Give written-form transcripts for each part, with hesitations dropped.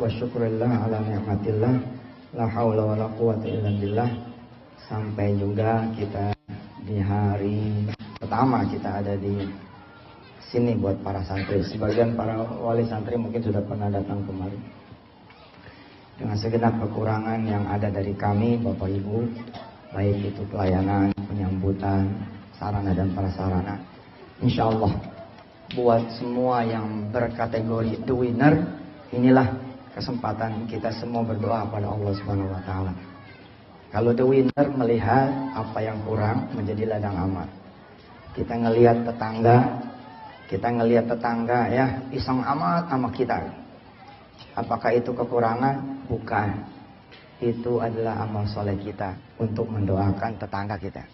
wa syukurillah ala ni'matillah, la haula wa la quwata illa billah. Sampai juga kita di hari pertama kita ada di sini buat para santri. Sebagian para wali santri mungkin sudah pernah datang kemari. Dengan segenap kekurangan yang ada dari kami Bapak Ibu, baik itu pelayanan, penyambutan, sarana dan prasarana, insya Allah buat semua yang berkategori the winner, inilah kesempatan kita semua berdoa pada Allah Subhanahu wa taala. Kalau the winner melihat apa yang kurang menjadi ladang amal. Kita ngelihat tetangga ya iseng amat sama kita. Apakah itu kekurangan? Bukan. Itu adalah amal soleh kita untuk mendoakan tetangga kita.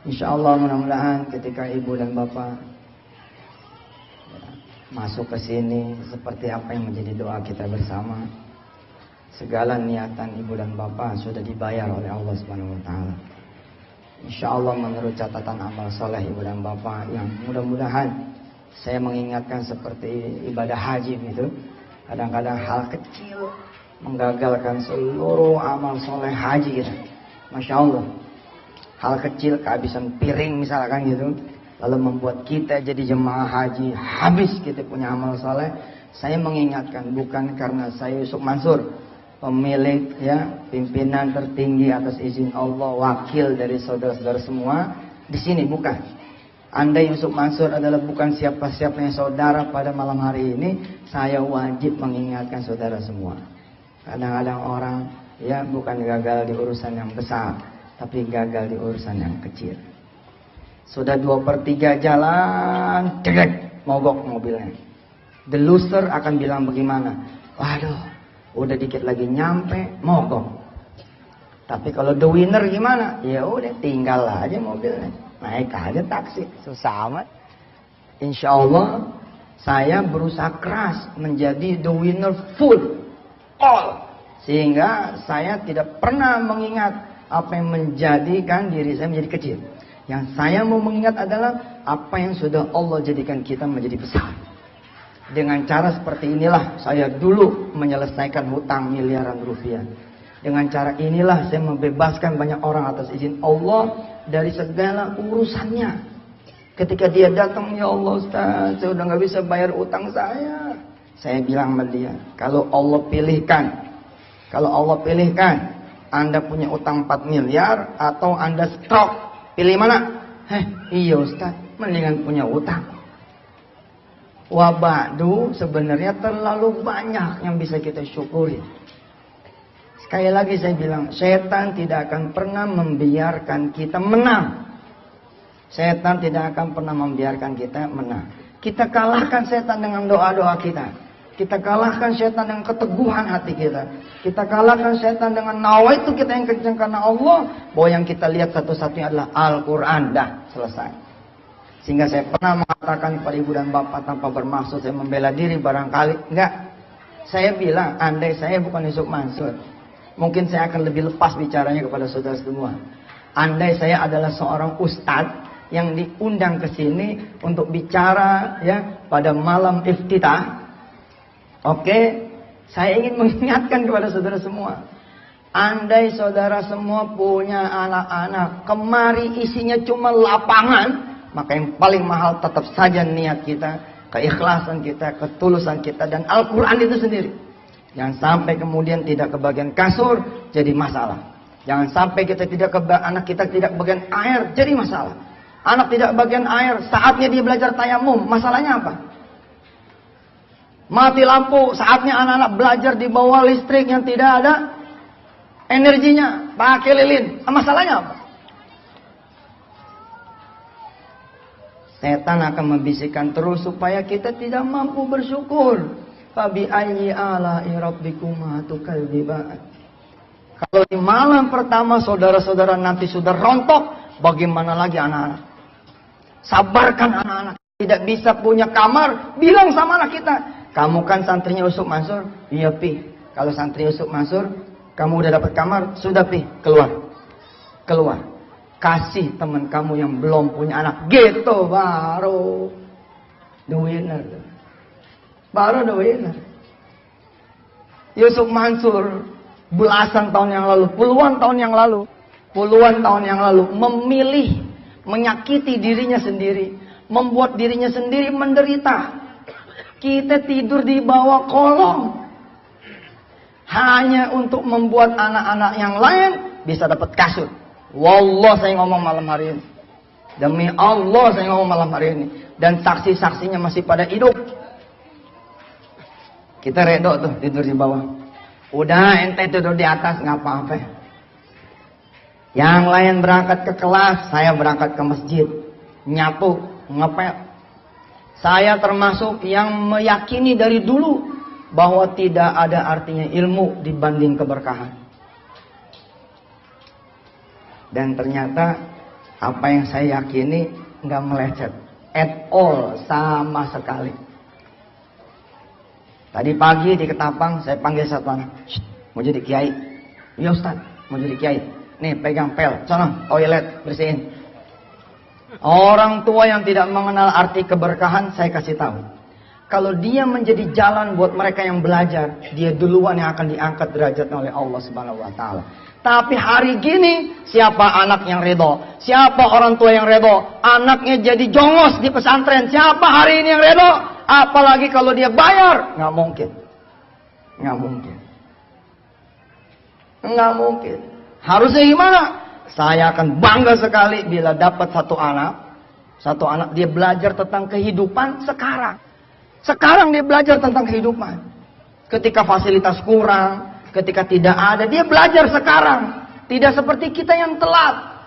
Insya Allah mudah-mudahan ketika ibu dan bapak masuk ke sini, seperti apa yang menjadi doa kita bersama, segala niatan ibu dan bapak sudah dibayar oleh Allah Subhanahu wa taala. Insya Allah menurut catatan amal soleh ibu dan bapak yang mudah-mudahan saya mengingatkan seperti ibadah haji gitu. Kadang-kadang hal kecil menggagalkan seluruh amal soleh haji kita. Masya Allah. Hal kecil kehabisan piring misalkan gitu, lalu membuat kita jadi jemaah haji habis kita punya amal soleh. Saya mengingatkan bukan karena saya Yusuf Mansur, pemilik ya pimpinan tertinggi atas izin Allah, wakil dari saudara-saudara semua di sini, bukan. Andai Yusuf Mansur adalah bukan siapa-siapanya saudara pada malam hari ini, saya wajib mengingatkan saudara semua. Kadang-kadang orang ya bukan gagal di urusan yang besar, tapi gagal di urusan yang kecil. Sudah 2/3 jalan, cegat, mogok mobilnya. The loser akan bilang bagaimana? Waduh, udah dikit lagi nyampe, mogok. Tapi kalau the winner gimana? Ya udah tinggal aja mobilnya, naik aja taksi, susah amat. Insya Allah saya berusaha keras menjadi the winner full all, sehingga saya tidak pernah mengingat apa yang menjadikan diri saya menjadi kecil. Yang saya mau mengingat adalah apa yang sudah Allah jadikan kita menjadi besar. Dengan cara seperti inilah saya dulu menyelesaikan hutang miliaran rupiah. Dengan cara inilah saya membebaskan banyak orang atas izin Allah dari segala urusannya. Ketika dia datang, ya Allah Ustaz, saya udah gak bisa bayar utang saya. Saya bilang sama dia, kalau Allah pilihkan, Anda punya utang 4 miliar atau Anda stroke, pilih mana? Iya Ustaz, mendingan punya utang. Wabadu sebenarnya terlalu banyak yang bisa kita syukuri. Sekali lagi saya bilang, setan tidak akan pernah membiarkan kita menang. Setan tidak akan pernah membiarkan kita menang. Kita kalahkan setan dengan doa-doa kita. Kita kalahkan setan dengan keteguhan hati kita. Kita kalahkan setan dengan nawaitu kita yang kencang karena Allah. Bahwa yang kita lihat satu-satunya adalah Al-Quran. Dah, selesai. Sehingga saya pernah mengatakan kepada ibu dan bapak tanpa bermaksud saya membela diri barangkali. Enggak. Saya bilang, andai saya bukan Yusuf Mansur, mungkin saya akan lebih lepas bicaranya kepada saudara semua. Andai saya adalah seorang ustadz yang diundang ke sini untuk bicara ya pada malam iftitah. Oke, saya ingin mengingatkan kepada saudara semua. Andai saudara semua punya anak-anak, kemari isinya cuma lapangan, maka yang paling mahal tetap saja niat kita, keikhlasan kita, ketulusan kita, dan Al-Quran itu sendiri. Jangan sampai kemudian tidak kebagian kasur jadi masalah. Jangan sampai anak kita tidak kebagian air jadi masalah. Anak tidak bagian air, saatnya dia belajar tayamum, masalahnya apa? Mati lampu, saatnya anak-anak belajar di bawah listrik yang tidak ada energinya, pakai lilin, masalahnya apa? Setan akan membisikkan terus supaya kita tidak mampu bersyukur. Fabi ayyi ala'i rabbikuma tukadziban. Kalau di malam pertama saudara-saudara nanti sudah rontok, bagaimana lagi anak-anak? Sabarkan anak-anak. Tidak bisa punya kamar, bilang sama anak kita, kamu kan santrinya Yusuf Mansur? Iya Pi. Kalau santri Yusuf Mansur, kamu udah dapat kamar? Sudah Pi, keluar. Kasih teman kamu yang belum punya anak. Gitu baru the winner. Baru the winner. Yusuf Mansur belasan tahun yang lalu, puluhan tahun yang lalu memilih menyakiti dirinya sendiri, membuat dirinya sendiri menderita. Kita tidur di bawah kolong hanya untuk membuat anak-anak yang lain bisa dapat kasut. Wallah saya ngomong malam hari ini. Demi Allah saya ngomong malam hari ini. Dan saksi-saksinya masih pada hidup. Kita redok tuh tidur di bawah. Udah ente tidur di atas nggak apa-apa. Yang lain berangkat ke kelas, saya berangkat ke masjid. Nyapu, ngepel. Saya termasuk yang meyakini dari dulu bahwa tidak ada artinya ilmu dibanding keberkahan. Dan ternyata apa yang saya yakini nggak meleset at all, sama sekali. Tadi pagi di Ketapang saya panggil satu anak, mau jadi kiai. Iya Ustaz, mau jadi kiai. Nih pegang pel, sono toilet bersihin. Orang tua yang tidak mengenal arti keberkahan saya kasih tahu. Kalau dia menjadi jalan buat mereka yang belajar, dia duluan yang akan diangkat derajatnya oleh Allah Subhanahu wa taala. Tapi hari gini, siapa anak yang redo? Siapa orang tua yang redo? Anaknya jadi jongos di pesantren. Siapa hari ini yang redo? Apalagi kalau dia bayar. Nggak mungkin. Nggak mungkin. Nggak mungkin. Harusnya gimana? Saya akan bangga sekali bila dapat satu anak dia belajar tentang kehidupan sekarang. Sekarang dia belajar tentang kehidupan. Ketika fasilitas kurang, ketika tidak ada, dia belajar sekarang. Tidak seperti kita yang telat.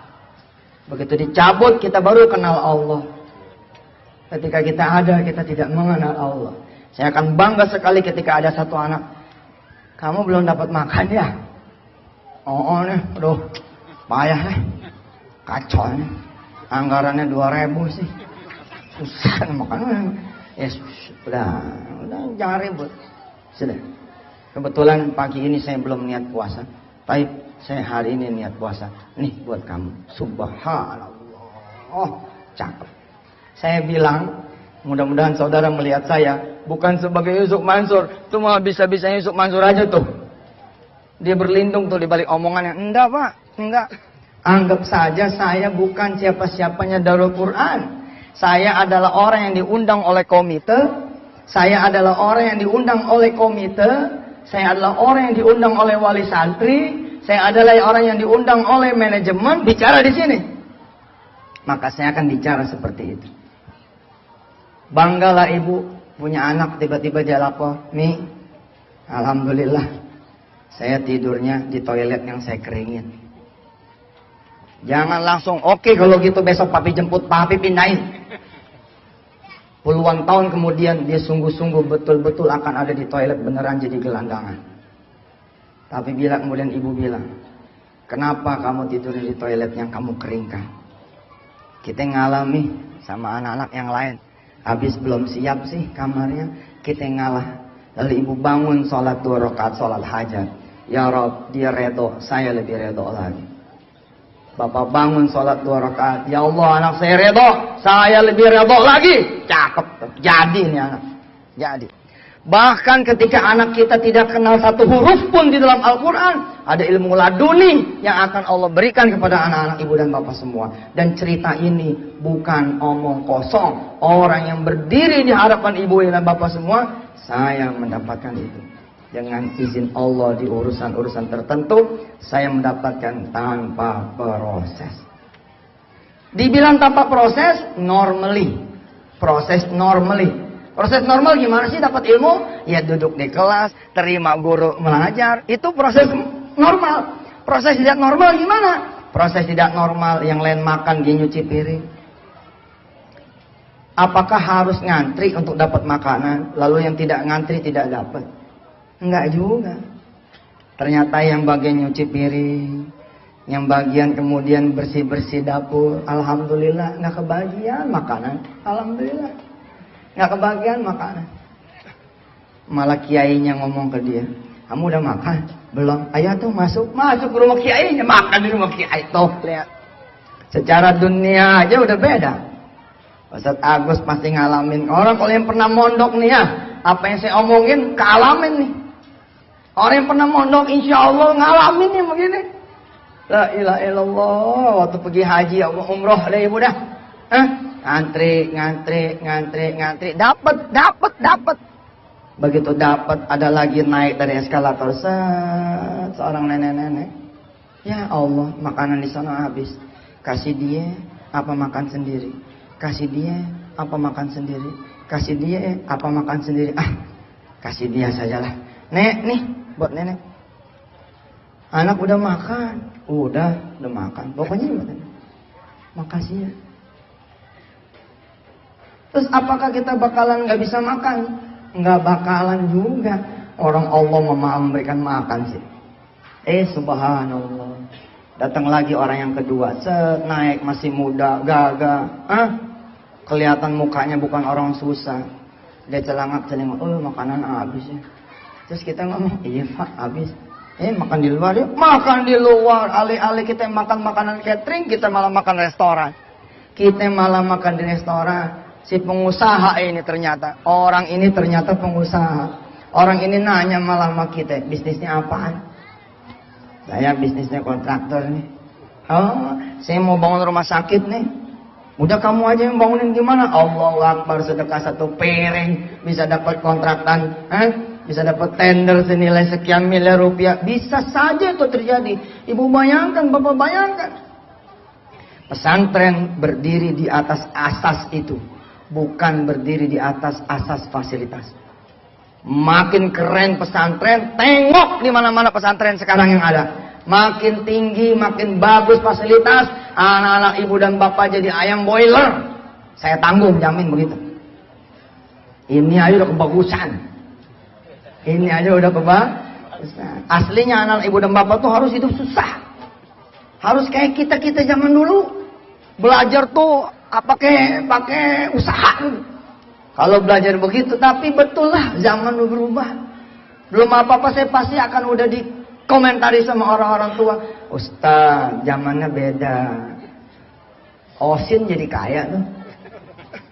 Begitu dicabut, kita baru kenal Allah. Ketika kita ada, kita tidak mengenal Allah. Saya akan bangga sekali ketika ada satu anak. Kamu belum dapat makan ya? Oh nih, aduh, payah nih. Kacau nih. Anggarannya 2.000 sih. Susah makan. Ya sudah, jangan ribut. Sudah. Kebetulan pagi ini saya belum niat puasa. Tapi saya hari ini niat puasa. Nih buat kamu. Subhanallah. Oh, cakep. Saya bilang, mudah-mudahan saudara melihat saya bukan sebagai Yusuf Mansur. Cuma bisa-bisanya Yusuf Mansur aja tuh. Dia berlindung tuh di balik omongannya. Enggak Pak, enggak. Anggap saja saya bukan siapa-siapanya Darul Quran. Saya adalah orang yang diundang oleh komite. Saya adalah orang yang diundang oleh komite. Saya adalah orang yang diundang oleh wali santri. Saya adalah orang yang diundang oleh manajemen bicara di sini. Maka saya akan bicara seperti itu. Banggalah ibu punya anak tiba-tiba dia lapor. Nih, alhamdulillah saya tidurnya di toilet yang saya keringin. Jangan langsung oke, kalau gitu besok papi jemput, papi pindahin. Puluhan tahun kemudian dia sungguh-sungguh betul-betul akan ada di toilet beneran jadi gelandangan. Tapi bila kemudian ibu bilang, kenapa kamu tidur di toilet yang kamu keringkan? Kita ngalami sama anak-anak yang lain. Habis belum siap sih kamarnya, kita ngalah. Lalu ibu bangun sholat 2 rakaat sholat hajat. Ya Rob, dia redo, saya lebih redo lagi. Bapak bangun sholat 2 rakaat. Ya Allah, anak saya redo, saya lebih redo lagi. Cakep, jadi nih anak. Jadi. Bahkan ketika anak kita tidak kenal satu huruf pun di dalam Al-Quran, ada ilmu laduni yang akan Allah berikan kepada anak-anak ibu dan bapak semua. Dan cerita ini bukan omong kosong. Orang yang berdiri di hadapan ibu dan bapak semua, saya mendapatkan itu. Dengan izin Allah di urusan-urusan tertentu, saya mendapatkan tanpa proses. Dibilang tanpa proses, normally. Proses normally. Proses normal gimana sih dapat ilmu? Ya duduk di kelas, terima guru mengajar. Itu proses normal. Proses tidak normal gimana? Proses tidak normal yang lain makan, dia nyuci piring. Apakah harus ngantri untuk dapat makanan? Lalu yang tidak ngantri tidak dapat? Enggak juga. Ternyata yang bagian nyuci piring, yang bagian kemudian bersih-bersih dapur, alhamdulillah nggak kebagian makanan. Alhamdulillah nggak kebagian makanan. Malah kiainya ngomong ke dia, kamu udah makan? Belum. Ayo tuh masuk ke rumah kiainya, makan di rumah kiai. Tuh lihat. Secara dunia aja udah beda. Ustaz Agus pasti ngalamin. Orang kalau yang pernah mondok nih ya, apa yang saya omongin kealamin nih. Orang yang pernah mondok insya Allah ngalamin yang begini. La ilaha illallah. Waktu pergi haji umroh deh ibu dah. Ngantri. Dapat. Begitu dapat ada lagi naik dari eskalator. Seorang nenek-nenek. Ya Allah, makanan di sana habis. Kasih dia apa makan sendiri. Kasih dia apa makan sendiri. Kasih dia apa makan sendiri. Kasih dia sajalah. Nek, nih buat nenek. Anak udah makan. Udah makan. Pokoknya makasih ya. Terus apakah kita bakalan nggak bisa makan? Nggak bakalan juga. Orang Allah memberikan makan sih. Subhanallah. Datang lagi orang yang kedua. Naik masih muda, gagah. Kelihatan mukanya bukan orang susah. Dia celangak, makanan habis ya. Terus kita ngomong, iya Pak, habis. Makan di luar yuk. Makan di luar. Alih-alih kita makan makanan catering, kita malah makan restoran. Kita malah makan di restoran. Si pengusaha ini ternyata. Orang ini ternyata pengusaha. Orang ini nanya malah sama kita, bisnisnya apaan? Saya bisnisnya kontraktor nih. Saya mau bangun rumah sakit nih. Udah kamu aja yang bangunin gimana? Allahu Akbar, sedekah 1 piring bisa dapat kontraktan, bisa dapat tender senilai sekian miliar rupiah. Bisa saja itu terjadi. Ibu bayangkan, bapak bayangkan. Pesantren berdiri di atas asas itu, bukan berdiri di atas asas fasilitas. Makin keren pesantren, tengok di mana-mana pesantren sekarang yang ada. Makin tinggi, makin bagus fasilitas, anak-anak ibu dan bapak jadi ayam boiler. Saya tanggung, jamin begitu. Ini aja udah kebagusan. Ini aja udah kebagusan. Aslinya anak ibu dan bapak tuh harus hidup susah. Harus kayak kita zaman dulu. Belajar tuh pakai usaha. Kalau belajar begitu, tapi betul lah zaman berubah. Belum apa-apa saya pasti akan udah dikomentari sama orang-orang tua. Ustaz, zamannya beda. Osin jadi kaya tuh.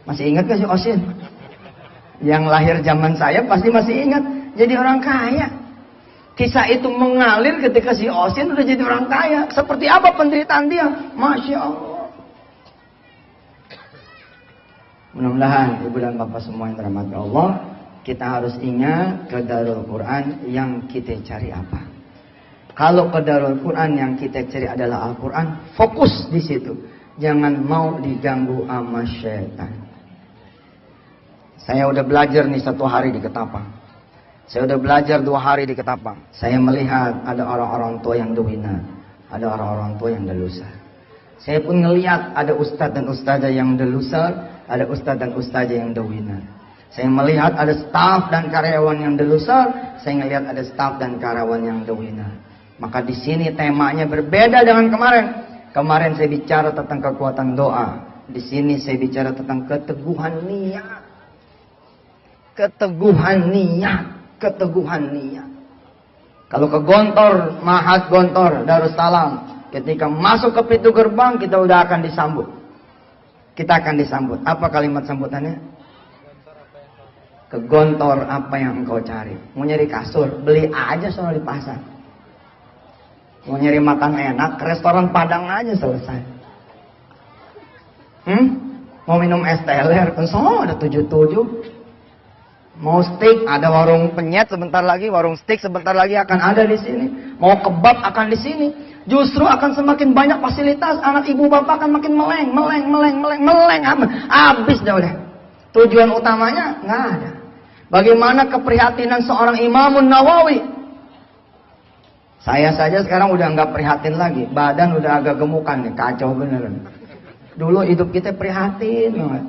Masih ingat gak sih Osin? Yang lahir zaman saya pasti masih ingat. Jadi orang kaya. Kisah itu mengalir ketika si Osin udah jadi orang kaya. Seperti apa penderitaan dia? Masya Allah. Mudah-mudahan ibu dan bapak semua yang dirahmati Allah, kita harus ingat ke Darul Quran yang kita cari apa. Kalau ke Darul Quran yang kita cari adalah Al-Quran, fokus di situ. Jangan mau diganggu sama syaitan. Saya udah belajar nih 1 hari di Ketapang. Saya udah belajar 2 hari di Ketapang. Saya melihat ada orang-orang tua yang dominan, ada orang-orang tua yang delusar. Saya pun ngelihat ada ustadz dan ustazah yang delusar, ada ustadz dan ustazah yang dominan. Saya melihat ada staf dan karyawan yang delusar, saya ngelihat ada staf dan karyawan yang dominan. Maka di sini temanya berbeda dengan kemarin. Kemarin saya bicara tentang kekuatan doa. Di sini saya bicara tentang keteguhan niat. Keteguhan niat. Kalau ke Gontor, Mahat Gontor, Darussalam, ketika masuk ke pintu gerbang, kita udah akan disambut. Kita akan disambut. Apa kalimat sambutannya? Ke Gontor apa yang engkau cari? Mau nyari kasur, beli aja soal di pasar. Mau nyari makan enak, ke restoran Padang aja selesai. Mau minum es teler, ada 77. Mau steak, ada warung penyet sebentar lagi, warung steak sebentar lagi akan ada di sini. Mau kebab akan di sini. Justru akan semakin banyak fasilitas, anak ibu bapak akan makin meleng. Habis dah udah. Tujuan utamanya nggak ada. Bagaimana keprihatinan seorang Imamun Nawawi? Saya saja sekarang udah nggak prihatin lagi. Badan udah agak gemukan nih, kacau beneran. Dulu hidup kita prihatin banget.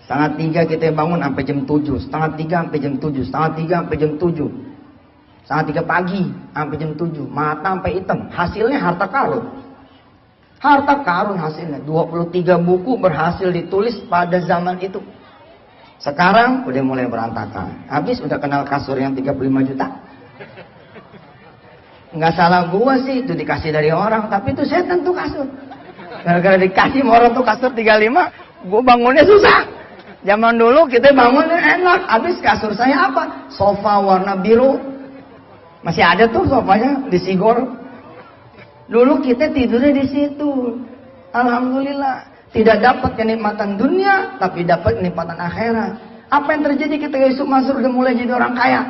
2:30 kita bangun sampai jam 7, 2:30 sampai jam 7, 2:30 sampai jam 7, 2:30 pagi sampai jam 7, mata sampai hitam. Hasilnya harta karun. Harta karun hasilnya. 23 buku berhasil ditulis pada zaman itu. Sekarang udah mulai berantakan. Habis udah kenal kasur yang 35 juta. Nggak salah gua sih, itu dikasih dari orang, tapi itu saya tentu kasur. Gara-gara dikasih sama orang tuh kasur 35, gua bangunnya susah. Zaman dulu kita bangunnya enak. Habis kasur saya apa? Sofa warna biru. Masih ada tuh sofanya di Sigor. Dulu kita tidurnya di situ. Alhamdulillah. Tidak dapat kenikmatan dunia, tapi dapat kenikmatan akhirat. Apa yang terjadi ketika Yusuf Mansur udah mulai jadi orang kaya?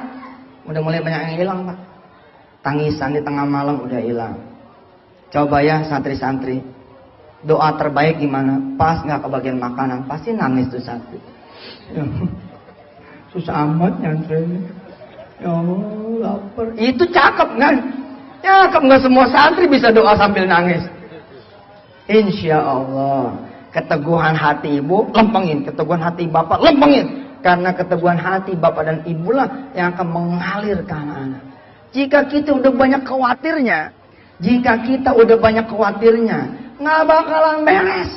Udah mulai banyak yang hilang, Pak. Tangisan di tengah malam udah hilang. Coba ya santri-santri, doa terbaik gimana? Pas nggak kebagian makanan, pasti nangis tuh santri. Ya, susah amat nyantri. Ya Allah, lapar. Itu cakep kan? Cakep, nggak semua santri bisa doa sambil nangis. Insya Allah, keteguhan hati ibu lempengin, keteguhan hati bapak lempengin. Karena keteguhan hati bapak dan ibu lah yang akan mengalir ke anak-anak. Jika kita udah banyak khawatirnya, nggak bakalan beres.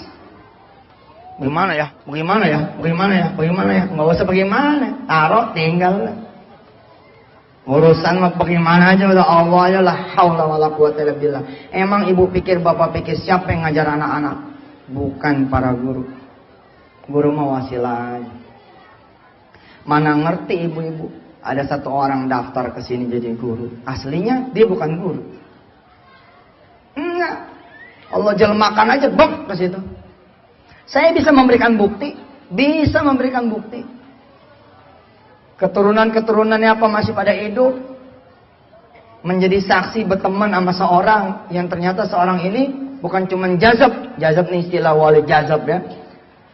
Bagaimana ya? Nggak usah bagaimana, taruh tinggal. Urusan mah bagaimana aja udah Allah aja lah. Haula wala quwata illa billah. Emang ibu pikir, bapak pikir siapa yang ngajar anak-anak? Bukan para guru. Guru mah wasilah aja. Mana ngerti ibu-ibu, ada satu orang daftar ke sini jadi guru. Aslinya dia bukan guru. Enggak. Allah jelmakan aja bok ke situ. Saya bisa memberikan bukti. Keturunan-keturunannya apa masih pada hidup. Menjadi saksi berteman sama seorang yang ternyata seorang ini bukan cuma jazab. Jazab nih istilah wali jazab ya.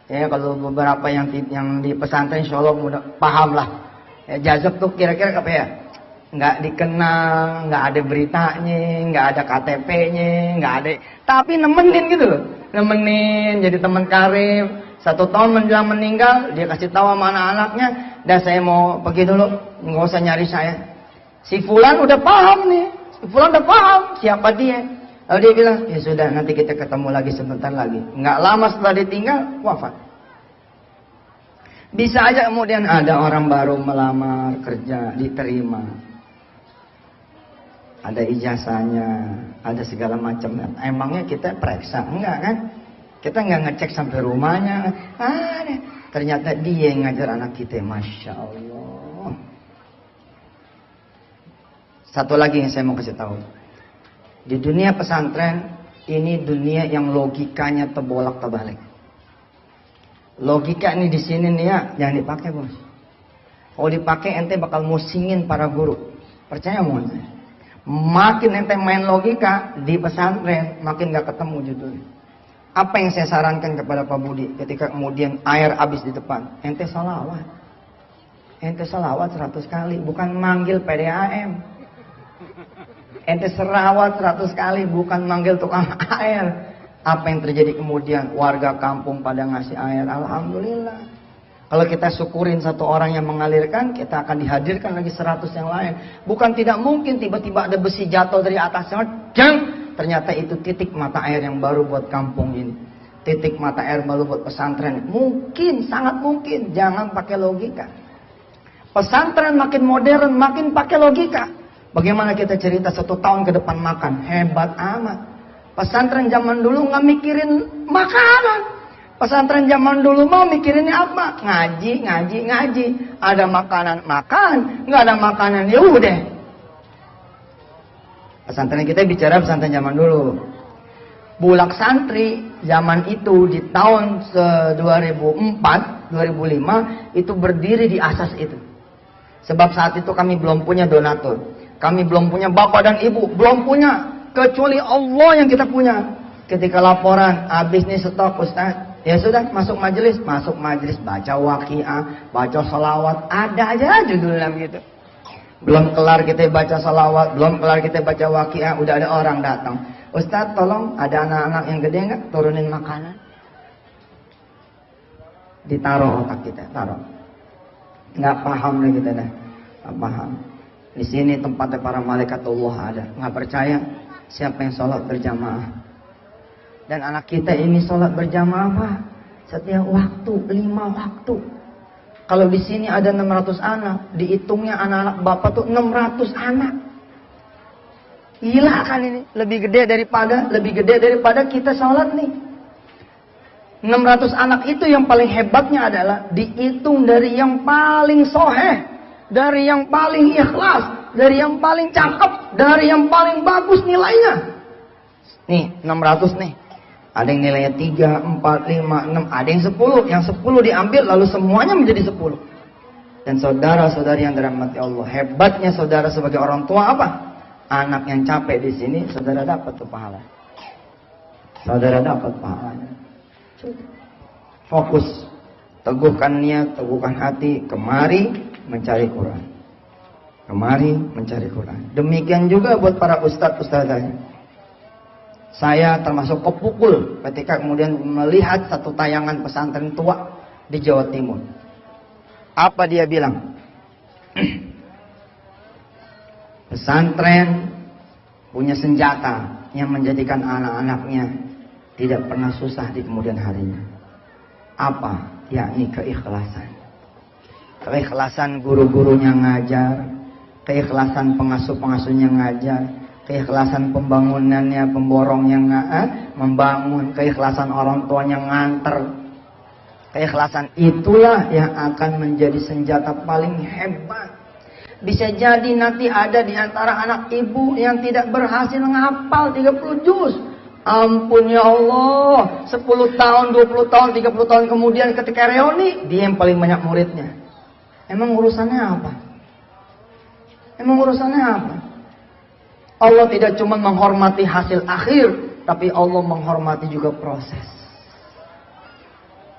Ya kalau beberapa yang di pesantren insya Allah mudah paham lah. Ya, jazab tuh kira-kira apa ya? Nggak dikenal, nggak ada beritanya, nggak ada KTP-nya, nggak ada. Tapi nemenin gitu loh. Nemenin jadi teman karib. 1 tahun menjelang meninggal dia kasih tahu sama anak-anaknya, "Dah saya mau pergi dulu, nggak usah nyari saya." Si Fulan udah paham nih. Siapa dia. Lalu dia bilang, "Ya sudah, nanti kita ketemu lagi sebentar lagi." Nggak lama setelah ditinggal, wafat. Bisa aja kemudian ada orang baru melamar kerja, diterima. Ada ijazahnya, ada segala macam. Emangnya kita periksa? Enggak kan? Kita nggak ngecek sampai rumahnya. Ternyata dia yang ngajar anak kita. Masya Allah. Satu lagi yang saya mau kasih tahu. Di dunia pesantren, ini dunia yang logikanya terbolak-terbalik. Logika ini di sini nih ya, jangan dipakai bos. Kalau dipakai ente bakal musingin para guru. Percaya mau? Makin ente main logika di pesantren, makin gak ketemu judulnya. Apa yang saya sarankan kepada Pak Budi ketika kemudian air habis di depan? Ente salawat 100 kali, bukan manggil PDAM. Ente serawat 100 kali, bukan manggil tukang air. Apa yang terjadi kemudian? Warga kampung pada ngasih air. Alhamdulillah. Kalau kita syukurin satu orang yang mengalirkan, kita akan dihadirkan lagi 100 yang lain. Bukan tidak mungkin tiba-tiba ada besi jatuh dari atasnya. Ternyata itu titik mata air yang baru buat kampung ini. Titik mata air baru buat pesantren. Mungkin, sangat mungkin. Jangan pakai logika. Pesantren makin modern, makin pakai logika. Bagaimana kita cerita 1 tahun ke depan makan? Hebat amat. Pesantren zaman dulu nggak mikirin makanan. Pesantren zaman dulu mau mikirinnya apa? Ngaji. Ada makanan, makan. Nggak ada makanan, ya udah. Pesantren kita bicara pesantren zaman dulu. Bulak santri zaman itu di tahun 2004, 2005 itu berdiri di asas itu. Sebab saat itu kami belum punya donatur. Kami belum punya bapak dan ibu, belum punya. Kecuali Allah yang kita punya. Ketika laporan, habis nih stok Ustaz. Ya sudah, masuk majelis, baca waqiah, baca salawat, ada aja judulnya gitu. Belum kelar kita baca salawat, belum kelar kita baca waqiah, udah ada orang datang. Ustaz tolong, ada anak-anak yang gede nggak turunin makanan? Ditaruh otak kita, taruh. Nggak paham deh kita dah, nggak paham. Di sini tempatnya para malaikat Allah ada. Nggak percaya? Siapa yang sholat berjamaah? Dan anak kita ini sholat berjamaah Pak, setiap waktu, 5 waktu. Kalau di sini ada 600 anak, dihitungnya anak-anak bapak tuh 600 anak. Gila kan ini? Lebih gede daripada kita sholat nih. 600 anak itu yang paling hebatnya adalah dihitung dari yang paling soheh. dari yang paling ikhlas, dari yang paling cakep, dari yang paling bagus nilainya. Nih, 600 nih. Ada yang nilainya 3, 4, 5, 6, ada yang 10. Yang 10 diambil lalu semuanya menjadi 10. Dan saudara-saudari yang dirahmati Allah, hebatnya saudara sebagai orang tua apa? Anak yang capek di sini, saudara dapat tuh pahala. Saudara dapat pahalanya. Fokus, teguhkan niat, teguhkan hati, kemari mencari Quran. Kemari mencari Quran. Demikian juga buat para ustadz-ustadzah. Saya termasuk kepukul ketika kemudian melihat satu tayangan pesantren tua di Jawa Timur. Apa dia bilang? Pesantren punya senjata yang menjadikan anak-anaknya tidak pernah susah di kemudian harinya. Apa? Yakni keikhlasan. Keikhlasan guru-gurunya ngajar, keikhlasan pengasuh-pengasuhnya ngajar, keikhlasan pembangunannya, pemborongnya membangun, keikhlasan orang tuanya nganter. Keikhlasan itulah yang akan menjadi senjata paling hebat. Bisa jadi nanti ada di antara anak ibu yang tidak berhasil menghafal 30 juz. Ampun ya Allah, 10 tahun, 20 tahun, 30 tahun kemudian ketika reuni, dia yang paling banyak muridnya. Emang urusannya apa? Emang urusannya apa? Allah tidak cuma menghormati hasil akhir, tapi Allah menghormati juga proses.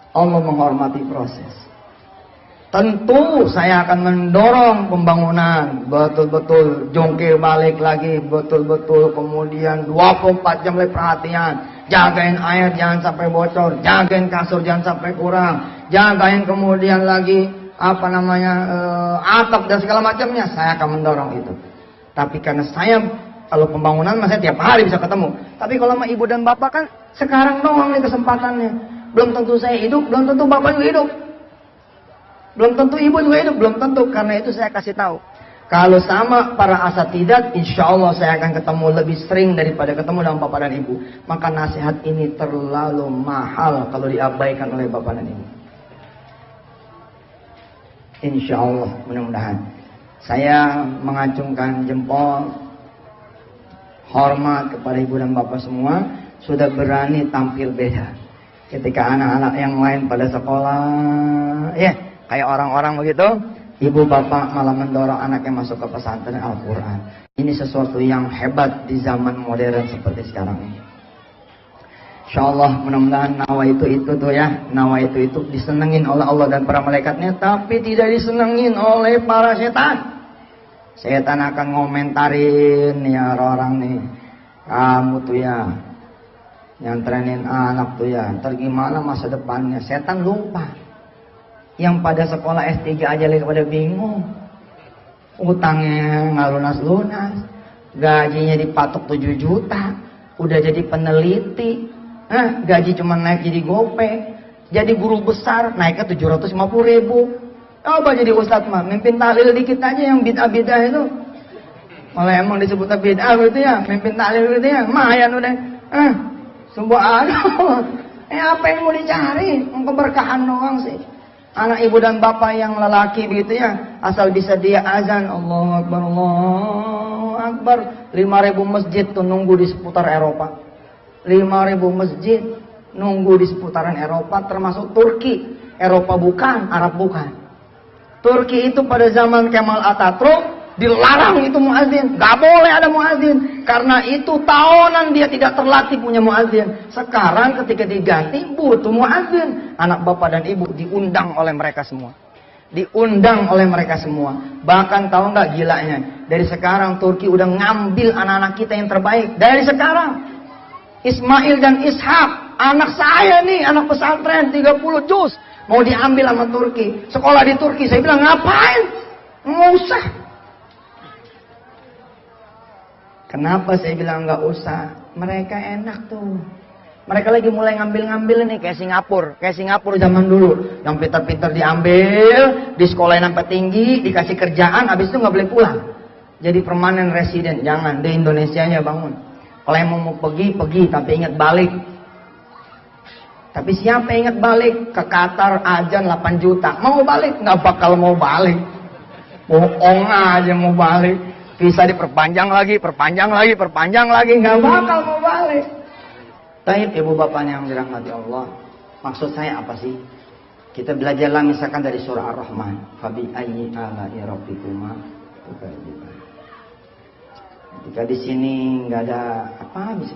Allah menghormati proses. Tentu saya akan mendorong pembangunan, betul-betul jongkir balik lagi, betul-betul kemudian 24 jam lagi perhatian. Jagain air jangan sampai bocor, jagain kasur jangan sampai kurang, jagain kemudian lagi atap dan segala macamnya. Saya akan mendorong itu. Tapi karena saya kalau pembangunan saya tiap hari bisa ketemu. Tapi kalau sama ibu dan bapak kan sekarang doang nih kesempatannya. Belum tentu saya hidup, belum tentu bapak juga hidup. Belum tentu ibu juga hidup, belum tentu. Karena itu saya kasih tahu. Kalau sama para asatidat, insya Allah saya akan ketemu lebih sering daripada ketemu dengan bapak dan ibu. Maka nasihat ini terlalu mahal kalau diabaikan oleh bapak dan ibu. Insya Allah, mudah-mudahan. Saya mengacungkan jempol, hormat kepada ibu dan bapak semua, sudah berani tampil beda. Ketika anak-anak yang lain pada sekolah, ya kayak orang-orang begitu, ibu bapak malah mendorong anaknya masuk ke pesantren Al-Quran. Ini sesuatu yang hebat di zaman modern seperti sekarang ini. Insya Allah mudah-mudahan nawa itu tuh ya, nawa itu disenengin oleh Allah dan para malaikatnya, tapi tidak disenengin oleh para setan. Setan akan ngomentarin ya orang nih, kamu tuh ya yang trenin anak tuh ya, ntar gimana masa depannya. Setan lupa yang pada sekolah S3 aja lagi pada bingung, utangnya nggak lunas-lunas, gajinya dipatok 7 juta, udah jadi peneliti, gaji cuma naik jadi gope, jadi guru besar naiknya 750.000. Coba jadi ustadz mah, mimpin tahlil dikit aja yang bid'ah-bid'ah itu. Malah emang disebutnya bid'ah gitu ya, mimpin tahlil gitu ya, lumayan udah. Subhanallah. Apa yang mau dicari? Keberkahan doang sih. Anak ibu dan bapak yang lelaki begitu ya, asal bisa dia azan, Allahu Akbar, Allahu Akbar. 5.000 masjid tuh nunggu di seputar Eropa. 5.000 masjid nunggu di seputaran Eropa, termasuk Turki. Eropa bukan, Arab bukan. Turki itu pada zaman Kemal Atatürk dilarang itu muadzin, nggak boleh ada muadzin karena itu tahunan dia tidak terlatih punya muadzin. Sekarang ketika diganti butuh muadzin, anak bapak dan ibu diundang oleh mereka semua, diundang oleh mereka semua. Bahkan tahu nggak gilanya, dari sekarang Turki udah ngambil anak-anak kita yang terbaik dari sekarang. Ismail dan Ishak, anak saya nih, anak pesantren 30 juz mau diambil sama Turki, sekolah di Turki. Saya bilang ngapain? Nggak usah. Kenapa saya bilang nggak usah? Mereka enak tuh. Mereka lagi mulai ngambil-ngambil nih kayak Singapura zaman dulu, yang pintar-pintar diambil, di sekolah sampai tinggi, dikasih kerjaan, habis itu nggak boleh pulang. Jadi permanen resident, jangan di Indonesianya bangun. Kalau yang mau pergi, tapi ingat balik. Tapi siapa ingat balik? Ke Qatar ajan 8 juta. Mau balik? Nggak bakal mau balik. Bohong aja mau balik. Bisa diperpanjang lagi, perpanjang lagi, nggak bakal mau balik. Taib ibu bapaknya yang dirahmati Allah. Maksud saya apa sih? Kita belajarlah misalkan dari surah Ar-Rahman. Fabi ayyi ala'i rabbikuma tukadziban. Jika di sini nggak ada apa bisa.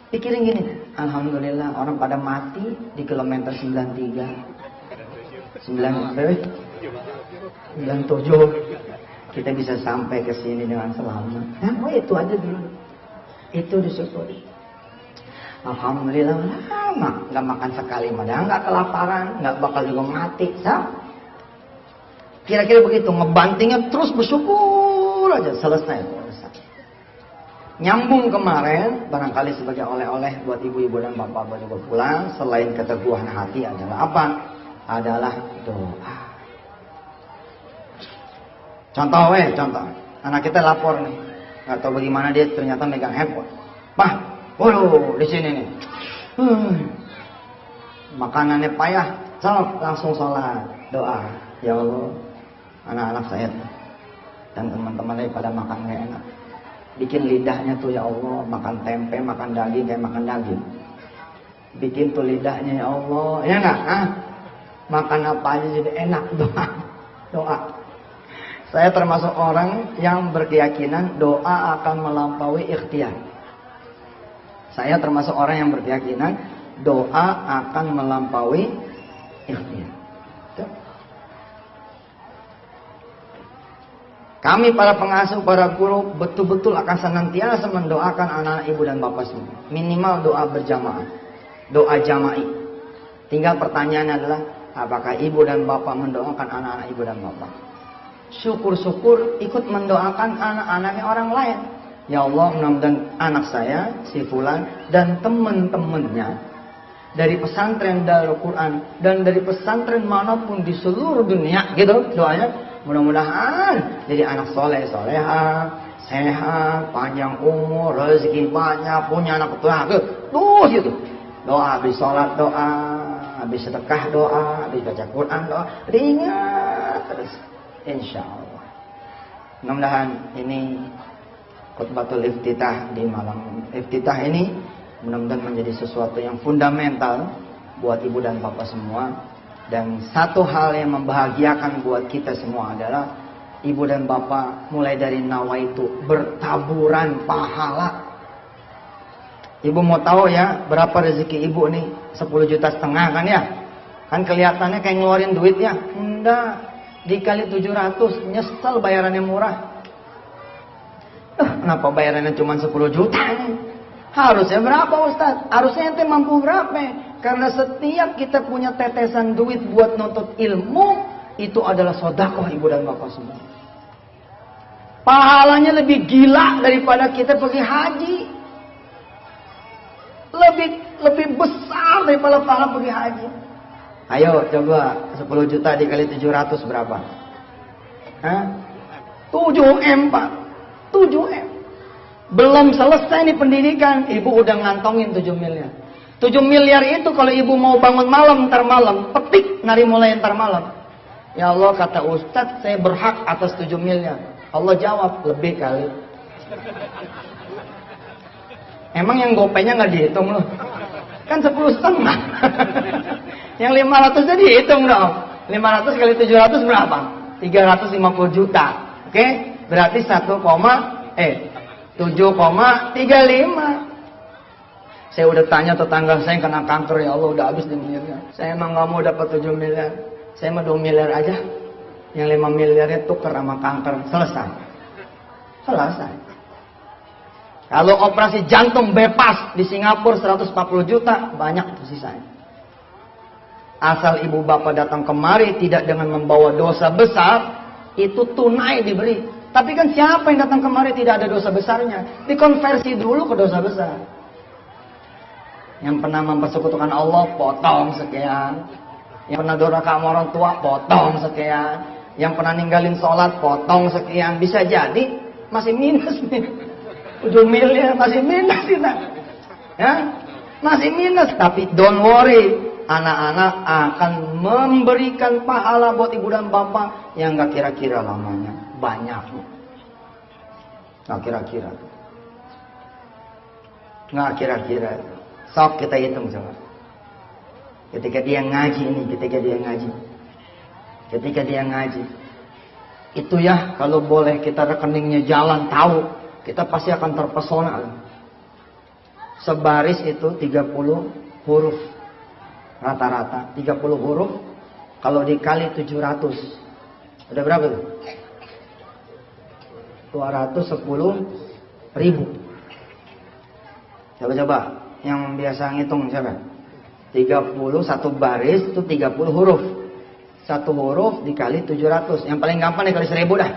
Pikirin gini, alhamdulillah orang pada mati di kilometer 93. 97. Kita bisa sampai ke sini dengan selamat. Nah, itu aja dulu. Itu disyukuri. Alhamdulillah lama nggak makan sekali, padahal nggak kelaparan, nggak bakal juga mati. Kira-kira begitu, ngebantingnya terus bersyukur aja, selesai. Nyambung kemarin, barangkali sebagai oleh-oleh buat ibu-ibu dan bapak baru pulang, selain keteguhan hati adalah apa? Adalah doa. Contoh, anak kita lapor nih, nggak tahu bagaimana dia ternyata megang handphone. Pak, waduh, di sini nih, makanannya payah, langsung sholat, doa. Ya Allah, anak-anak saya dan teman-teman saya pada makan nggak enak. Bikin lidahnya tuh ya Allah, makan tempe, makan daging kayak makan daging. Bikin tuh lidahnya ya Allah, ya nggak? Makan apa aja jadi enak, doa. Saya termasuk orang yang berkeyakinan doa akan melampaui ikhtiar. Saya termasuk orang yang berkeyakinan doa akan melampaui ikhtiar. Kami para pengasuh, para guru betul-betul akan senantiasa mendoakan anak-anak ibu dan bapak semua. Minimal doa berjamaah, doa jama'i. Tinggal pertanyaannya adalah, apakah ibu dan bapak mendoakan anak-anak ibu dan bapak? Syukur-syukur ikut mendoakan anak-anaknya orang lain. Ya Allah, mudah-mudahan anak saya, si Fulan, dan teman-temannya dari pesantren Darul Quran dan dari pesantren manapun di seluruh dunia, gitu doanya. Mudah-mudahan jadi anak soleh, soleha, sehat, panjang umur, rezeki banyak, punya anak ketua. Terus gitu. Doa habis sholat doa, habis sedekah doa, habis baca Quran doa, diingat terus. Insya Allah. Mudah-mudahan ini khutbatul iftitah di malam iftitah ini mudah-mudahan menjadi sesuatu yang fundamental buat ibu dan bapak semua. Dan satu hal yang membahagiakan buat kita semua adalah ibu dan bapak mulai dari nawaitu bertaburan pahala. Ibu mau tahu ya berapa rezeki ibu nih? 10,5 juta kan ya? Kan kelihatannya kayak ngeluarin duit ya? Enggak. Dikali 700, nyesel bayarannya murah. Kenapa bayarannya cuma 10 juta nih? Harusnya berapa Ustaz? Harusnya ente mampu berapa? Karena setiap kita punya tetesan duit buat nuntut ilmu, itu adalah sedekah ibu dan bapak semua. Pahalanya lebih gila daripada kita pergi haji. Lebih besar daripada pahala pergi haji. Ayo coba 10 juta dikali 700 berapa? 7M Pak. 7M. Belum selesai nih pendidikan, ibu udah ngantongin 7 miliar. 7 miliar itu kalau ibu mau bangun malam ntar malam, petik nari mulai ntar malam. Ya Allah, kata Ustadz, saya berhak atas 7 miliar. Allah jawab, lebih kali. Emang yang gopenya nggak dihitung loh? Kan 10,5. Yang 500 jadi hitung dong. 500 kali 700 berapa? 350 juta. Oke? Berarti 7,35. Saya udah tanya tetangga saya yang kena kanker, ya Allah udah habis di miliarnya. Saya emang nggak mau dapat 7 miliar. Saya mau 2 miliar aja. Yang 5 miliarnya tuker sama kanker. Selesai. Kalau operasi jantung bebas di Singapura 140 juta, banyak sisanya. Asal ibu bapak datang kemari tidak dengan membawa dosa besar, itu tunai diberi. Tapi kan siapa yang datang kemari tidak ada dosa besarnya? Dikonversi dulu ke dosa besar. Yang pernah mempersekutukan Allah, potong sekian. Yang pernah durhaka sama orang tua, potong sekian. Yang pernah ninggalin sholat, potong sekian. Bisa jadi masih minus nih. 7 miliar masih minus kita. Ya? Masih minus. Tapi don't worry. anak-anak akan memberikan pahala buat ibu dan bapak yang gak kira-kira lamanya. Banyak. Gak kira-kira. Gak kira-kira. Sok kita hitung coba. Ketika dia ngaji ini, ketika dia ngaji. Itu ya, kalau boleh kita rekeningnya jalan tahu, kita pasti akan terpesona. Sebaris itu 30 huruf. Rata-rata 30 huruf. Kalau dikali 700. Ada berapa tuh? 210.000. Coba-coba. Yang biasa ngitung siapa? 30 satu baris itu 30 huruf. Satu huruf dikali 700. Yang paling gampang dikali 1000 dah.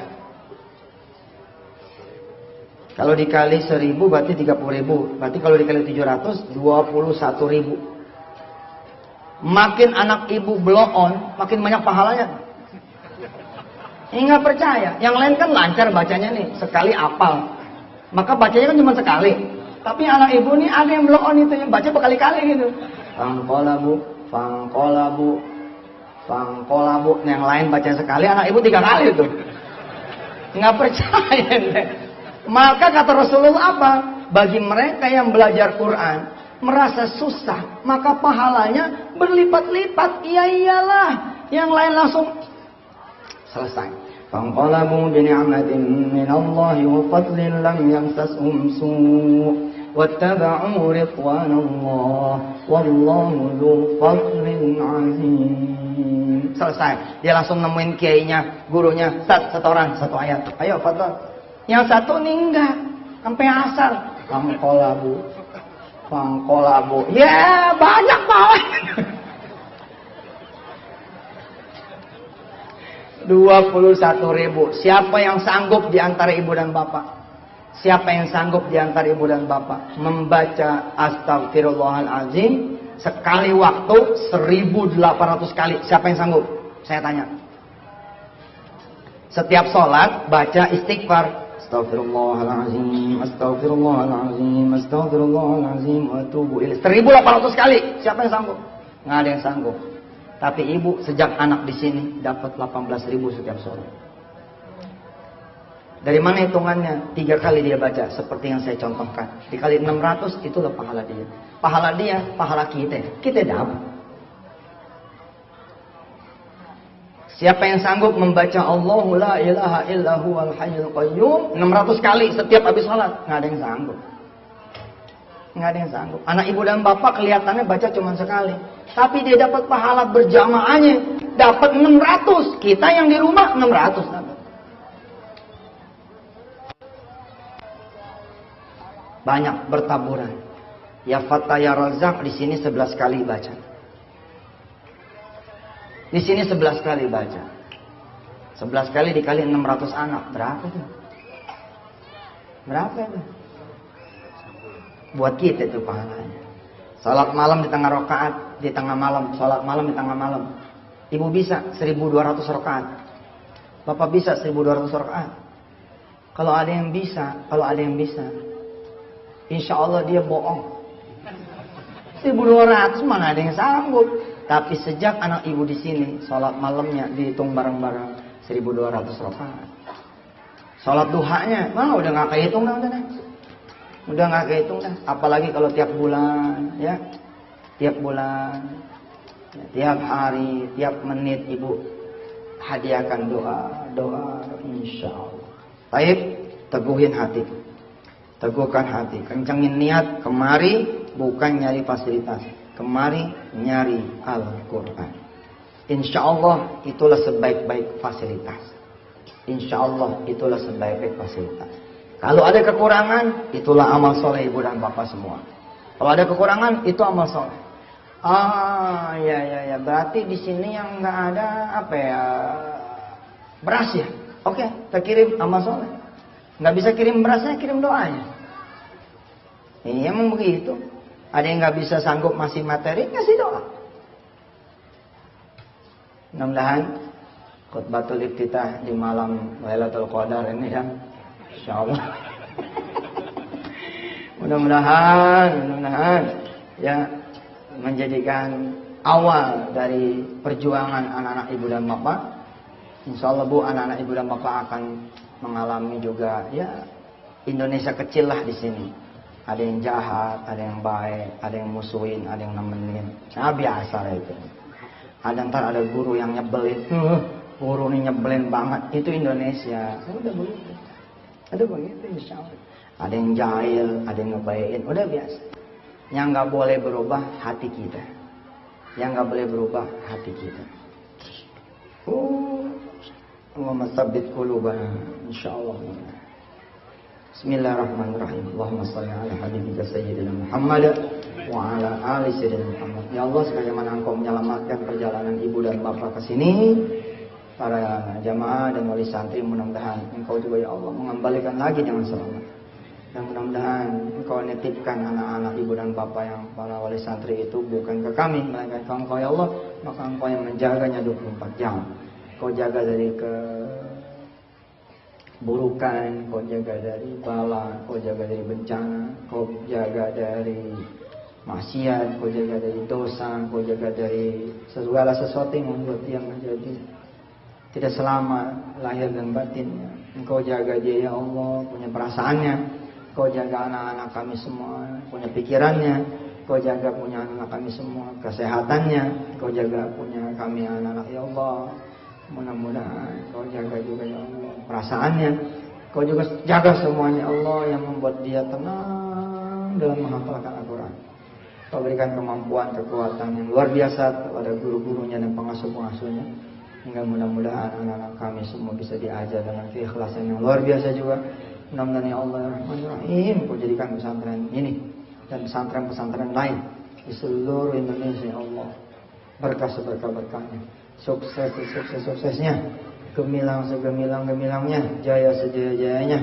Kalau dikali 1000 berarti 30.000. Berarti kalau dikali 700 21.000. Makin anak ibu blow on, makin banyak pahalanya. Ini nggak percaya. Yang lain kan lancar bacanya nih, sekali apal. Maka bacanya kan cuma sekali. Tapi anak ibu nih ada yang blow on itu, yang baca berkali-kali gitu. Fangqolabu, fangqolabu, fangqolabu. Yang lain baca sekali, anak ibu 3 kali itu. Nggak percaya deh. Maka kata Rasulullah apa? Bagi mereka yang belajar Quran merasa susah, maka pahalanya berlipat-lipat. Iya iyalah. Yang lain langsung selesai. Fanqalabu bi ni'matin min Allah wa fadlin lam yamsashum su' wattaba'u ridwanallah wallahu dzu fadlin 'azim. Selesai. Dia langsung nemuin kiainya, gurunya, setoran satu ayat. Ayo fadlan. Yang satu nih enggak sampai asar. Fangqalabu. Ya, banyak banget. 21.000. Siapa yang sanggup di antara ibu dan bapak? Siapa yang sanggup di antara ibu dan bapak membaca Astaghfirullahaladzim sekali waktu 1.800 kali? Siapa yang sanggup? Saya tanya. Setiap sholat baca istighfar. Astaghfirullahaladzim, astaghfirullahaladzim, astaghfirullahaladzim, wa atubu ilaih. 1.800 kali. Siapa yang sanggup? Nggak ada yang sanggup. Tapi ibu sejak anak di sini dapat 18.000 setiap sholat. Dari mana hitungannya? 3 kali dia baca seperti yang saya contohkan. Dikali 600 itulah pahala dia. Pahala dia, pahala kita. Kita dapat. Siapa yang sanggup membaca Allahu la ilaha illahu wal hayyul qayyum 600 kali setiap habis sholat? Nggak ada yang sanggup. Nggak ada yang sanggup. Anak ibu dan bapak kelihatannya baca cuma sekali. Tapi dia dapat pahala berjamaahnya. Dapat 600. Kita yang di rumah 600 dapat. Banyak bertaburan. Ya Fatah ya Razak di sini 11 kali baca. Di sini 11 kali baca. 11 kali dikali 600 anak. Berapa itu? Berapa itu? Buat kita itu pahalanya. Salat malam di tengah rakaat, di tengah malam. Salat malam di tengah malam. Ibu bisa 1.200 rakaat. Bapak bisa 1.200 rakaat. Kalau ada yang bisa, insya Allah dia bohong. 1.200 mana ada yang sanggup. Tapi sejak anak ibu di sini, sholat malamnya dihitung bareng-bareng 1.200 rakaat. Sholat duhanya, udah nggak kehitung dah, udah nggak kehitung dah. Apalagi kalau tiap bulan, ya, tiap bulan, ya, tiap hari, tiap menit ibu hadiahkan doa, insya Allah. Baik, teguhin hati, teguhkan hati, kencengin niat. Kemari bukan nyari fasilitas. Kemari nyari Al-Quran. Insya Allah itulah sebaik-baik fasilitas. Insya Allah itulah sebaik-baik fasilitas. Kalau ada kekurangan, itulah amal soleh ibu dan bapak semua. Kalau ada kekurangan, itu amal soleh. Ya. Berarti di sini yang nggak ada apa ya, beras ya. Oke, kita kirim amal soleh. Nggak bisa kirim berasnya, kirim doanya. Ini emang begitu. Ada yang nggak bisa sanggup masih materi, kasih doa. Mudah-mudahan khutbatul iftitah di malam Lailatul Qadar ini ya, insyaallah. Mudah-mudahan ya menjadikan awal dari perjuangan anak-anak ibu dan bapak. Insya Allah Bu, anak-anak ibu dan bapak akan mengalami juga ya Indonesia kecil lah di sini. Ada yang jahat, ada yang baik, ada yang musuhin, ada yang nemenin. Nah biasa lah itu. Ada ntar ada guru yang nyebelin, guru ini nyebelin banget. Itu Indonesia. Udah begitu. Ada begitu insya Allah. Ada yang jahil, ada yang ngebaikin. Udah biasa. Yang nggak boleh berubah hati kita. Yang nggak boleh berubah hati kita. Allahumma tsabbit qulubana insyaallah. Bismillahirrahmanirrahim. Allahumma shalli ala habibika sayyidina Muhammad wa ala ali sayyidina Muhammad. Ya Allah, sebagaimana Engkau menyelamatkan perjalanan ibu dan bapak ke sini, para jamaah dan wali santri, mudah-mudahan Engkau juga ya Allah mengembalikan lagi dengan selamat. Dan mudah-mudahan Engkau nitipkan anak-anak ibu dan bapak yang para wali santri itu bukan ke kami, melainkan ke Engkau ya Allah. Maka Engkau yang menjaganya 24 jam. Kau jaga dari keburukan, kau jaga dari bala, kau jaga dari bencana, kau jaga dari maksiat, kau jaga dari dosa, kau jaga dari segala sesuatu yang membuat dia menjadi tidak selamat lahir dan batinnya. Engkau jaga dia ya Allah, punya perasaannya. Kau jaga anak-anak kami semua, punya pikirannya. Kau jaga punya anak kami semua, kesehatannya. Kau jaga punya kami anak-anak ya Allah. Mudah-mudahan Kau jaga juga ya Allah perasaannya. Kau juga jaga semuanya Allah, yang membuat dia tenang dalam menghafalkan Al-Quran. Kau berikan kemampuan, kekuatan yang luar biasa kepada guru-gurunya dan pengasuh-pengasuhnya, hingga mudah-mudahan anak-anak kami semua bisa diajar dengan keikhlasan yang luar biasa juga. Mudah-mudahan ya Allah ya Rahman ya Rahim, Kau jadikan pesantren ini dan pesantren-pesantren lain di seluruh Indonesia ya Allah berkah seberkah-berkahnya, suksesnya, gemilang segemilang-gemilangnya, jaya sejaya-jayanya.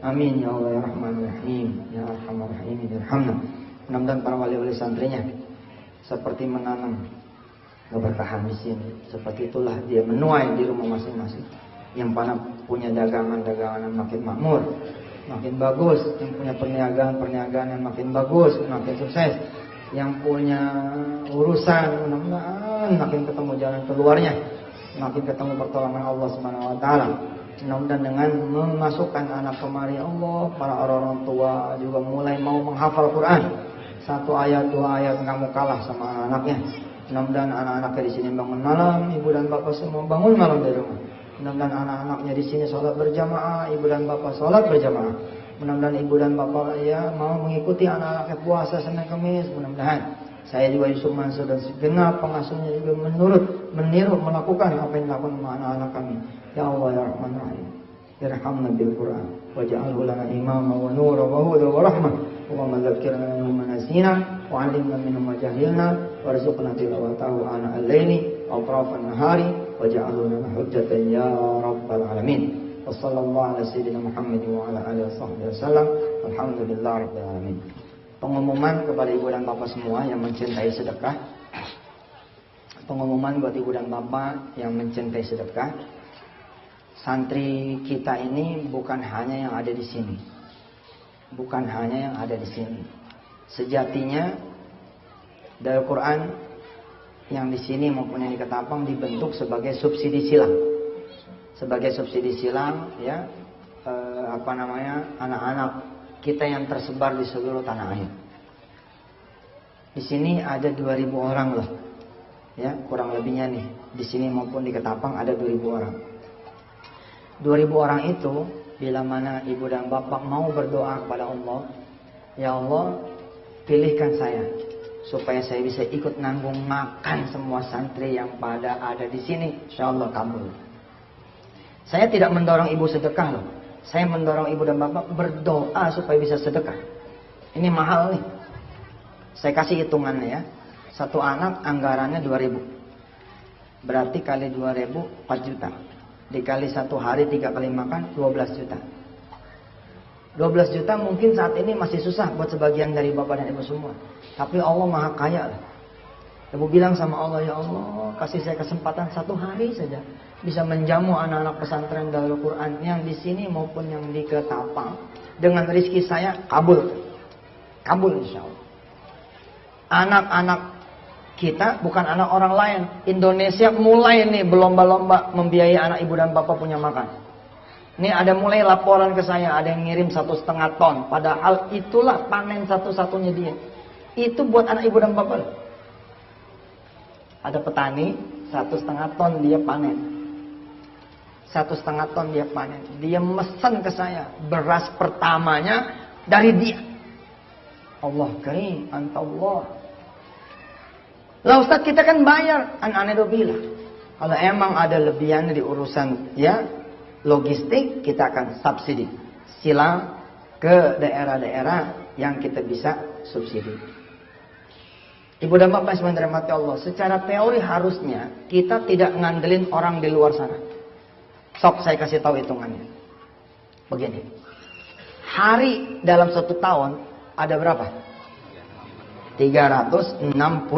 Amin ya Allah ya Rahman ya Rahim ya Arhamar Rahimin irhamna. Mudah-mudahan para wali-wali santrinya seperti menanam keberkahan di sini. Seperti itulah dia menuai di rumah masing-masing. Yang mana punya dagangan-dagangan yang makin makmur, makin bagus. Yang punya perniagaan yang makin bagus, makin sukses. Yang punya urusan mudah-mudahan makin ketemu jalan keluarnya, makin ketemu pertolongan Allah Subhanahu wa taala. Mudah-mudahan dengan memasukkan anak kemari Allah, para orang tua juga mulai mau menghafal Quran. 1 ayat 2 ayat kamu kalah sama anak-anaknya. Mudah-mudahan anak-anaknya di sini bangun malam, ibu dan bapak semua bangun malam di rumah. Mudah-mudahan anak-anaknya di sini sholat berjamaah, ibu dan bapak sholat berjamaah. Mudah-mudahan ibu dan bapak ya mau mengikuti anak-anaknya puasa Senin Kamis. Mudah-mudahan saya juga Yusuf Mansur dan segenap pengasuhnya juga meniru melakukan apa yang dilakukan sama anak-anak kami. Ya Allah ya Rahman Rahim, irhamna bil Quran waj'alhu lana imama wa nura wa huda wa rahmah. Allahumma dzakkirna mimma nasina wa 'allimna mimma jahilna warzuqna tilawatahu ana al-laili wa atrafan nahari waj'alhu lana hujjatan ya rabbal alamin. Wassallallahu ala sayyidina Muhammad wa ala alihi wasallam. Alhamdulillahirabbil alamin. Pengumuman kepada ibu dan bapak semua yang mencintai sedekah. Pengumuman buat ibu dan bapak yang mencintai sedekah. Santri kita ini bukan hanya yang ada di sini. Bukan hanya yang ada di sini. Sejatinya Darul Quran yang di sini maupun yang di Ketapang dibentuk sebagai subsidi silang. Sebagai subsidi silang ya anak-anak kita yang tersebar di seluruh tanah air. Di sini ada 2.000 orang loh. Ya, kurang lebihnya nih. Di sini maupun di Ketapang ada 2.000 orang. 2.000 orang itu bila mana ibu dan bapak mau berdoa kepada Allah, ya Allah, pilihkan saya supaya saya bisa ikut nanggung makan semua santri yang pada ada di sini. Insyaallah kabul. Saya tidak mendorong ibu sedekah loh. Saya mendorong ibu dan bapak berdoa supaya bisa sedekah. Ini mahal nih. Saya kasih hitungannya ya. Satu anak anggarannya 2.000. Berarti kali 2.000 4 juta. Dikali 1 hari 3 kali makan 12 juta. 12 juta mungkin saat ini masih susah buat sebagian dari bapak dan ibu semua. Tapi Allah maha kaya lah. Ibu bilang sama Allah, ya Allah, kasih saya kesempatan 1 hari saja bisa menjamu anak-anak pesantren Darul Quran yang di sini maupun yang di Ketapang dengan rezeki saya kabul, kabul insya Allah. Anak-anak Kita bukan anak orang lain. Indonesia mulai nih berlomba-lomba membiayai anak ibu dan bapak punya makan. Ini ada mulai laporan ke saya, ada yang ngirim 1,5 ton. Padahal itulah panen satu-satunya dia. Itu buat anak ibu dan bapak. Ada petani 1,5 ton dia panen. 1,5 ton dia panen. Dia mesen ke saya beras pertamanya dari dia. Allah karim, antallah. Lah Ustaz, kita kan bayar. Anak-anak itu bilang, kalau emang ada lebihan di urusan ya logistik, kita akan subsidi. Silang ke daerah-daerah yang kita bisa subsidi. Ibu dan bapak yang dirahmati Allah, secara teori harusnya kita tidak ngandelin orang di luar sana. Sok saya kasih tahu hitungannya. Begini. Hari dalam 1 tahun ada berapa? 360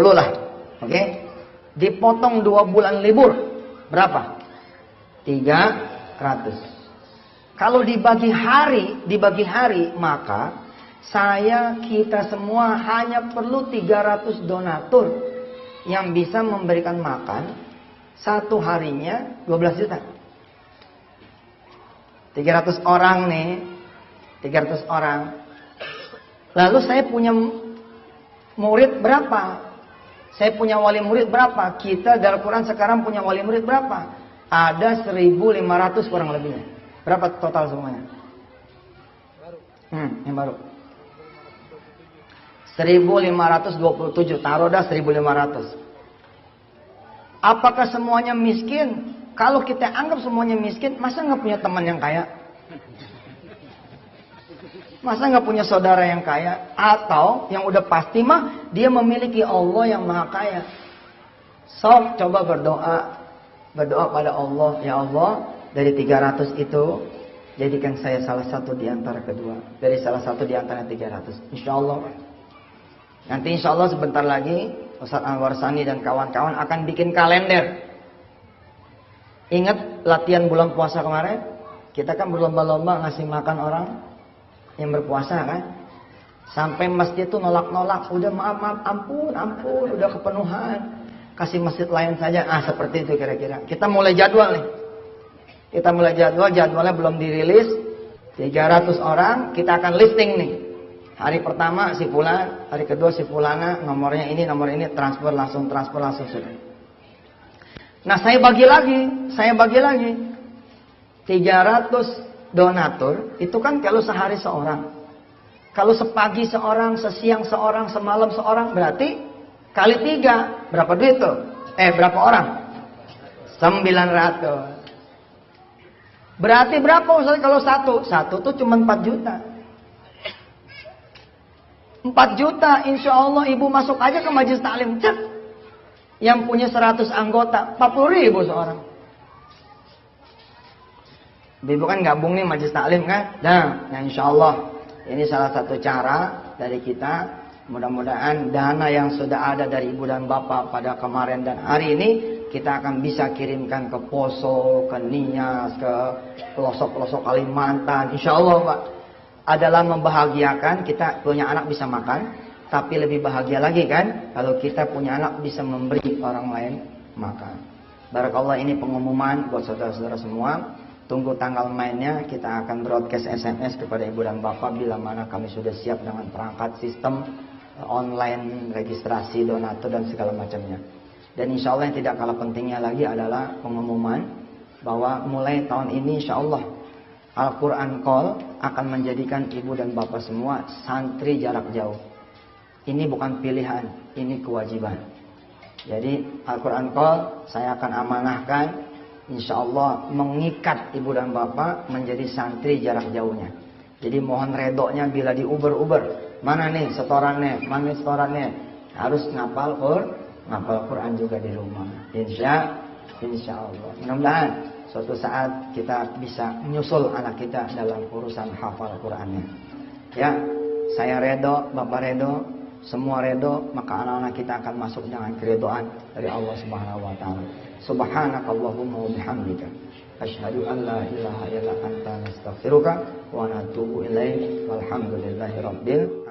lah. Oke, dipotong 2 bulan libur, berapa? 300. Kalau dibagi hari, maka kita semua hanya perlu 300 donatur yang bisa memberikan makan satu harinya 12 juta. 300 orang nih, 300 orang. Lalu saya punya murid berapa? Saya punya wali murid berapa? Kita dalam Quran sekarang punya wali murid berapa? Ada 1.500 kurang lebihnya. Berapa total semuanya? Yang baru. 1.527. Taruh dah 1.500. Apakah semuanya miskin? Kalau kita anggap semuanya miskin, masa nggak punya teman yang kaya? Masa nggak punya saudara yang kaya? Atau yang udah pasti mah dia memiliki Allah yang maha kaya. So, coba berdoa pada Allah. Ya Allah, dari 300 itu jadikan saya salah satu di antara kedua. Dari salah satu di antara 300. Insya Allah. Nanti insya Allah sebentar lagi Ustaz Anwar Sani dan kawan-kawan akan bikin kalender. Ingat latihan bulan puasa kemarin? Kita kan berlomba-lomba ngasih makan orang yang berpuasa kan, sampai masjid itu nolak-nolak, udah maaf, ampun, udah kepenuhan, kasih masjid lain saja. Seperti itu kira-kira. Kita mulai jadwal nih. Jadwalnya belum dirilis. 300 orang, kita akan listing nih. Hari pertama si fulan, hari kedua si fulana, nomornya ini, nomor ini, transfer langsung sudah. Nah, saya bagi lagi. 300 donatur itu kan kalau sehari seorang, kalau sepagi seorang, sesiang seorang, semalam seorang, berarti kali 3 berapa duit tuh? Berapa orang? 900. Berarti berapa Ustaz kalau satu tuh cuma 4 juta. 4 juta, insya Allah ibu masuk aja ke majelis taklim, cek. Yang punya 100 anggota, 40.000 seorang. Ibu kan gabung nih majelis taklim kan? Nah insya Allah ini salah satu cara dari kita. Mudah-mudahan dana yang sudah ada dari ibu dan bapak pada kemarin dan hari ini kita akan bisa kirimkan ke Poso, ke Nias, ke pelosok-pelosok Kalimantan. Insya Allah Pak, adalah membahagiakan. Kita punya anak bisa makan, tapi lebih bahagia lagi kan kalau kita punya anak bisa memberi orang lain makan. Barakallah, ini pengumuman buat saudara-saudara semua. Tunggu tanggal mainnya, kita akan broadcast SMS kepada ibu dan bapak bila mana kami sudah siap dengan perangkat sistem online, registrasi, donatur dan segala macamnya. Dan insya Allah yang tidak kalah pentingnya lagi adalah pengumuman bahwa mulai tahun ini insya Allah Al-Quran Call akan menjadikan ibu dan bapak semua santri jarak jauh. Ini bukan pilihan, ini kewajiban. Jadi Al-Quran Call saya akan amanahkan, insya Allah mengikat ibu dan bapak menjadi santri jarak jauhnya. Jadi mohon redonya bila diuber-uber. Mana nih setorannya? Mana nih setorannya? Harus ngapal Quran juga di rumah. Insya Allah. Mudah-mudahan suatu saat kita bisa menyusul anak kita dalam urusan hafal Qurannya. Ya, saya redo, bapak redo, semua redo, maka anak-anak kita akan masuk dengan keredoan dari Allah Subhanahu wa taala. Subhanakallahumma wa bihamdika asyhadu an la ilaha illa anta nastaghfiruka wa natubu ilaik. Walhamdulillahirabbil